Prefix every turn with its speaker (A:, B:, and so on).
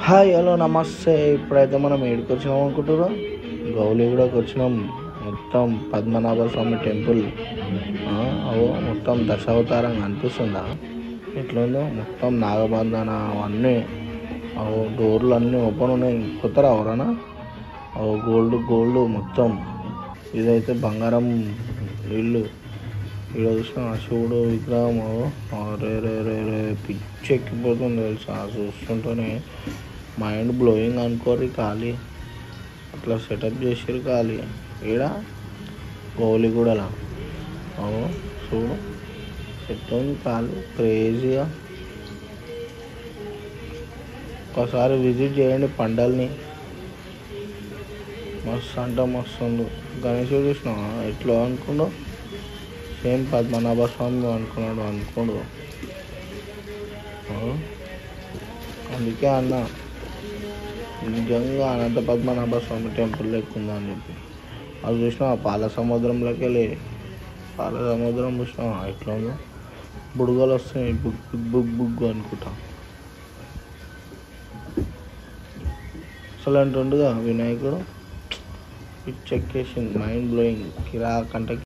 A: Hi hello నమస్తే. ఇప్పుడైతే మనం ఏడికి వచ్చినాం అనుకుంటున్నారా? గౌలిగూడకి వచ్చినాం. మొత్తం పద్మనాభ స్వామి టెంపుల్ అవో మొత్తం దశావతారంగా అనిపిస్తుందా? ఎట్లుందో మొత్తం నాగబంధన అవన్నీ అవో డోర్లు అన్నీ ఓపెన్ ఉన్నాయి. కొత్తరా ఎవరన్నా అవో గోల్డ్ మొత్తం. ఇదైతే బంగారం ఇల్లు. ఇక్కడ చూసిన శివుడు విగ్రహం రే రే రే రే పిచ్చెక్కిపోతుంది తెలుసా. చూస్తుంటేనే మైండ్ బ్లోయింగ్ అనుకోరు. ఖాళీ అట్లా సెటప్ చేసారు ఖాళీ. ఈడ గౌలిగూడలా చూడు ఎట్లుంది ఖాళీ క్రేజీగా. ఒకసారి విజిట్ చేయండి పండల్ని. మస్తు అంటే మస్తు ఉంది. గణేశుడు చూసినా ఎట్లా అనుకున్నావు? సేమ్ పద్మనాభ స్వామి అనుకోడు. అందుకే అన్న నిజంగా అనంత పద్మనాభ స్వామి టెంపుల్ లెక్కుందా అని చెప్పి. అది చూసినా పాల సముద్రంలోకి వెళ్ళి చూసినా ఎట్లా ఉందో. బుడగలు వస్తాయి బుగ్ అనుకుంటా. అసలు అంటుండగా వినాయకుడు పిచ్చెక్కేసింది. మైండ్ బ్లోయింగ్ కిరా కంటే